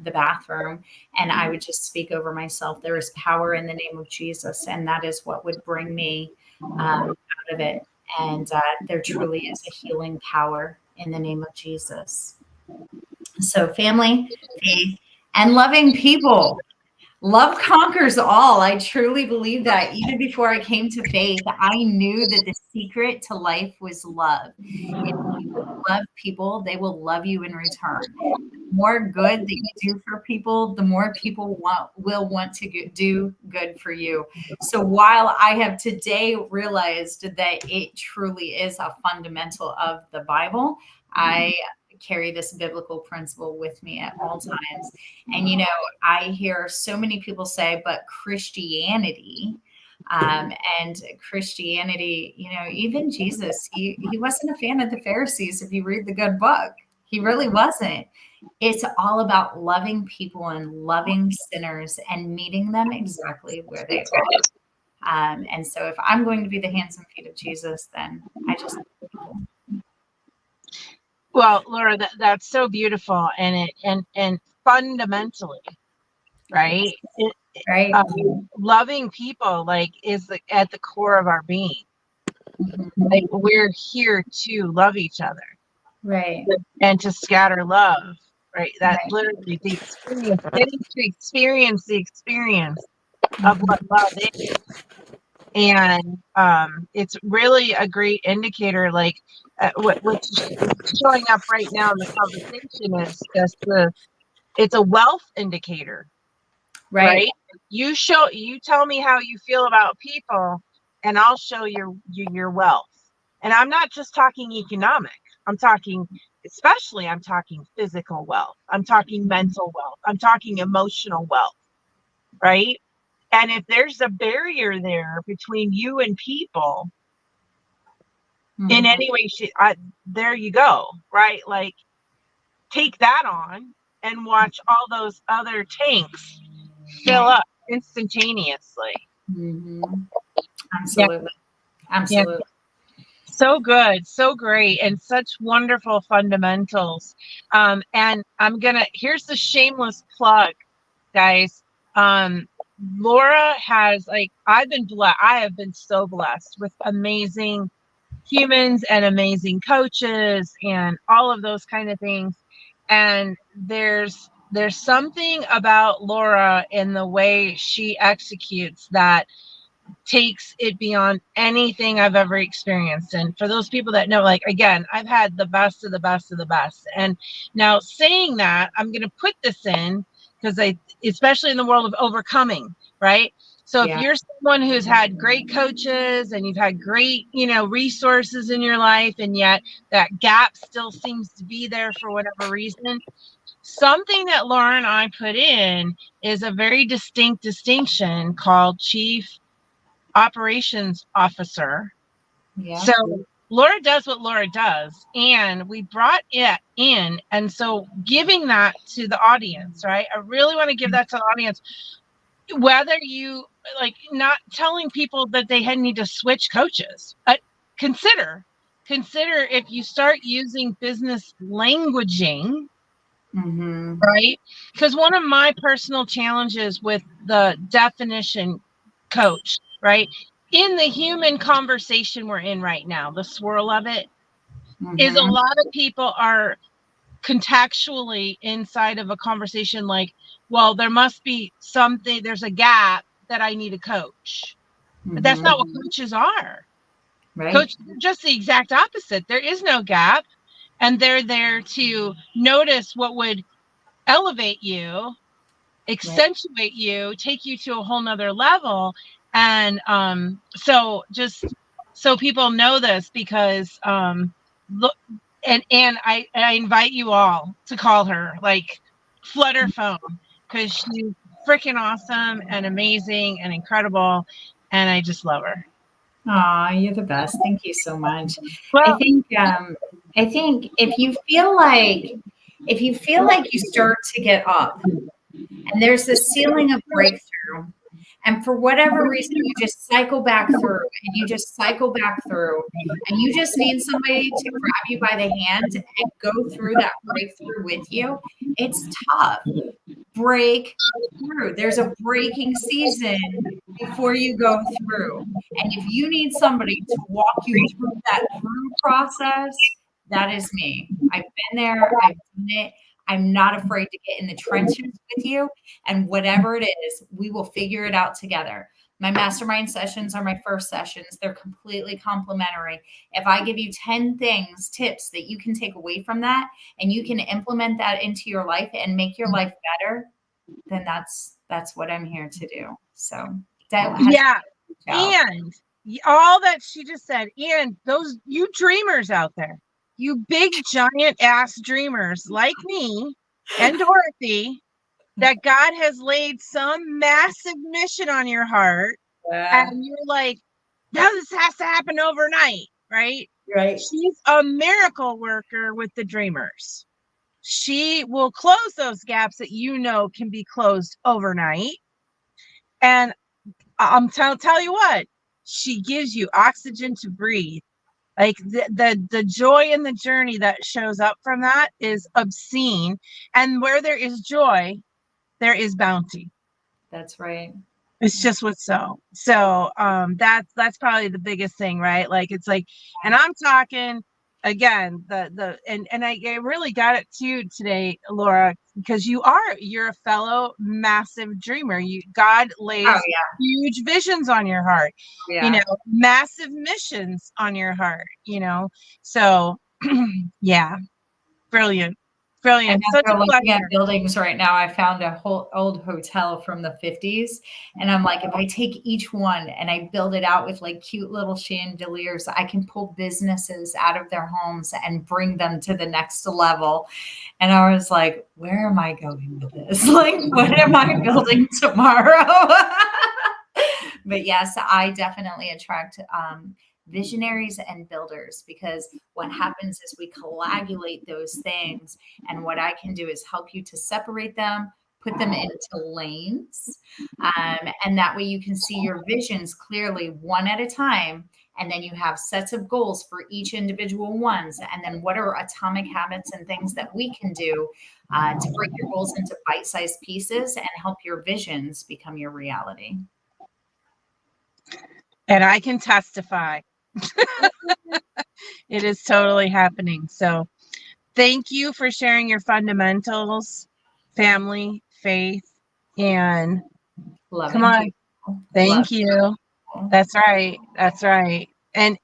the bathroom and I would just speak over myself. There is power in the name of Jesus, and that is what would bring me out of it. And there truly is a healing power in the name of Jesus. So family, faith, and loving people. Love conquers all. I truly believe that. Even before I came to faith, I knew that the secret to life was love. If you love people, they will love you in return. The more good that you do for people, the more people will want to do good for you. So while I have today realized that it truly is a fundamental of the Bible, I carry this biblical principle with me at all times. And, I hear so many people say, but Christianity, and Christianity, even Jesus, he wasn't a fan of the Pharisees. If you read the good book, he really wasn't. It's all about loving people and loving sinners and meeting them exactly where they are. And so if I'm going to be the hands and feet of Jesus, then I just love people. Well, Laura, that's so beautiful, and fundamentally, right? Right. Loving people is at the core of our being. Mm-hmm. Like, we're here to love each other, Right, and to scatter love, right? That's right. literally the experience, getting to experience the experience of what love is. And it's really a great indicator. Like what's showing up right now in the conversation is just it's a wealth indicator, right? You tell me how you feel about people, and I'll show you your wealth. And I'm not just talking economic. I'm talking physical wealth. I'm talking mental wealth. I'm talking emotional wealth, right? And if there's a barrier there between you and people, in any way, there you go, right? Like, take that on and watch all those other tanks fill up instantaneously. Mm-hmm. Absolutely. Yeah. Absolutely. Yeah. So good, so great, and such wonderful fundamentals. And here's the shameless plug, guys. Laura has, I have been so blessed with amazing humans and amazing coaches and all of those kind of things. And there's something about Laura in the way she executes that takes it beyond anything I've ever experienced. And for those people that know, again, I've had the best of the best of the best. And now, saying that, I'm going to put this in because especially in the world of overcoming, right? So if you're someone who's had great coaches and you've had great, resources in your life, and yet that gap still seems to be there for whatever reason, something that Laura and I put in is a very distinct distinction called chief operations officer. Yeah. So Laura does what Laura does, and we brought it in. And so giving that to the audience, right? I really want to give that to the audience. Whether you like, not telling people that they need to switch coaches, consider if you start using business languaging, right? Because one of my personal challenges with the definition coach, right, in the human conversation we're in right now, the swirl of it, is a lot of people are contextually inside of a conversation like, well, there must be something, there's a gap that I need a coach. But that's not what coaches are. Right. Coaches are just the exact opposite. There is no gap, and they're there to notice what would elevate you, accentuate you, take you to a whole nother level. And so just so people know this, because look, and I invite you all to call her, like, flood her phone, because she's freaking awesome and amazing and incredible, and I just love her. Aw, you're the best. Thank you so much. Well, I think if you feel like you start to get up and there's this ceiling of breakthrough, and for whatever reason you just cycle back through and you just need somebody to grab you by the hand and go through that breakthrough with you, it's tough. Break through. There's a breaking season before you go through. And if you need somebody to walk you through that process, that is me. I've been there. I've done it. I'm not afraid to get in the trenches with you. And whatever it is, we will figure it out together. My mastermind sessions are my first sessions. They're completely complimentary. If I give you 10 tips that you can take away from that, and you can implement that into your life and make your life better, then that's what I'm here to do. So yeah. And all that she just said, and those, you dreamers out there, you big giant ass dreamers like me and Dorothy, that God has laid some massive mission on your heart, and you're like, no, this has to happen overnight, right? Right. She's a miracle worker with the dreamers. She will close those gaps that can be closed overnight. And I'm tell you what, she gives you oxygen to breathe. Like the joy in the journey that shows up from that is obscene. And where there is joy, there is bounty. That's right. It's just what's so that's probably the biggest thing, right? Like, it's like, and I'm talking again, and I really got it to you today, Laura, because you're a fellow massive dreamer. God lays huge visions on your heart, massive missions on your heart, so yeah, brilliant. I'm Such a looking pleasure. at buildings right now. I found a whole old hotel from the 50s. And I'm like, if I take each one and I build it out with like cute little chandeliers, I can pull businesses out of their homes and bring them to the next level. And I was like, where am I going with this? Like, what am I building tomorrow? But yes, I definitely attract visionaries and builders, because what happens is we coagulate those things, and what I can do is help you to separate them, put them into lanes, and that way you can see your visions clearly one at a time, and then you have sets of goals for each individual ones, and then what are atomic habits and things that we can do to break your goals into bite-sized pieces and help your visions become your reality. And I can testify. It is totally happening. So thank you for sharing your fundamentals, family, faith, and Love come on. Thank you. That's right. That's right. And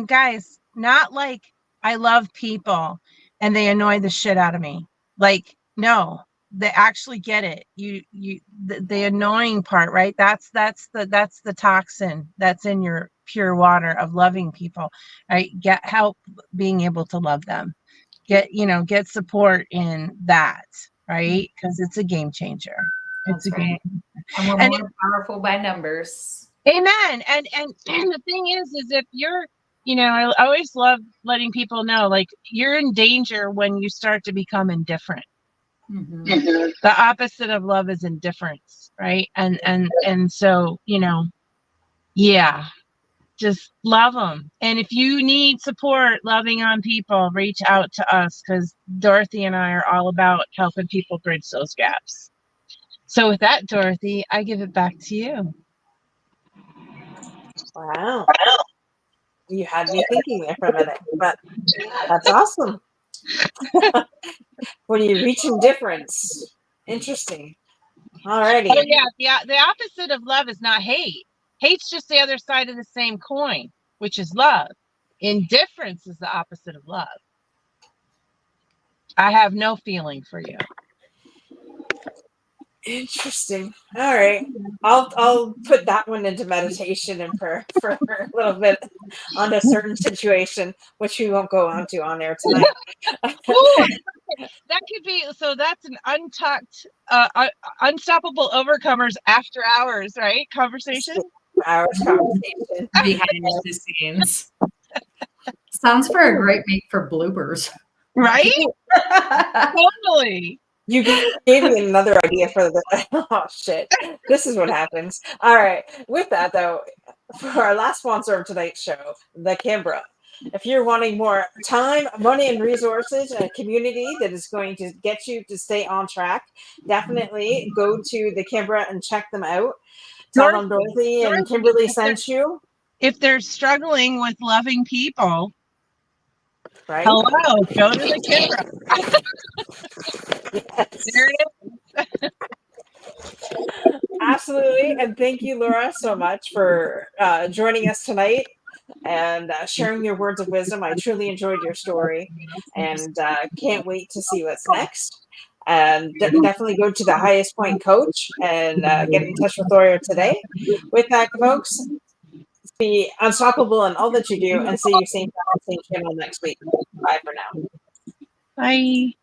guys, not like I love people and they annoy the shit out of me. Like, no, they actually get it. The annoying part, right? That's the toxin that's in your pure water of loving people, right? Get help being able to love them. Get support in that, right? Because it's a game changer. It's a game. And we're more powerful by numbers. Amen. And the thing is if you're, I always love letting people know, like, you're in danger when you start to become indifferent. Mm-hmm. Mm-hmm. The opposite of love is indifference, right? And so, yeah, just love them. And if you need support loving on people, reach out to us, because Dorothy and I are all about helping people bridge those gaps. So with that, Dorothy, I give it back to you. Wow. You had me thinking there for a minute, but that's awesome. When you reach indifference. Interesting. Alrighty. Oh, yeah. The opposite of love is not hate. Hate's just the other side of the same coin, which is love. Indifference is the opposite of love. I have no feeling for you. Interesting. All right. I'll put that one into meditation and prayer for a little bit on a certain situation, which we won't go on to on air tonight. Ooh, that could be, so that's an untucked, unstoppable overcomers after hours, right? Conversation? Hours conversation. Behind the scenes. Sounds for a great make for bloopers. Right? Totally. You gave me another idea for the oh shit. This is what happens. All right. With that though, for our last sponsor of tonight's show, the Kimbra. If you're wanting more time, money, and resources, and a community that is going to get you to stay on track, definitely go to the Kimbra and check them out. Tell them Dorothy and Kimberly sent you. If they're struggling with loving people, right? Hello, go to the Kimbra. Yes. There it is. Absolutely. And thank you, Laura, so much for joining us tonight and sharing your words of wisdom. I truly enjoyed your story and can't wait to see what's next. And definitely go to the Highest Point Coach and get in touch with Laura today. With that, folks, be unstoppable in all that you do and see you same time, same channel next week. Bye for now. Bye.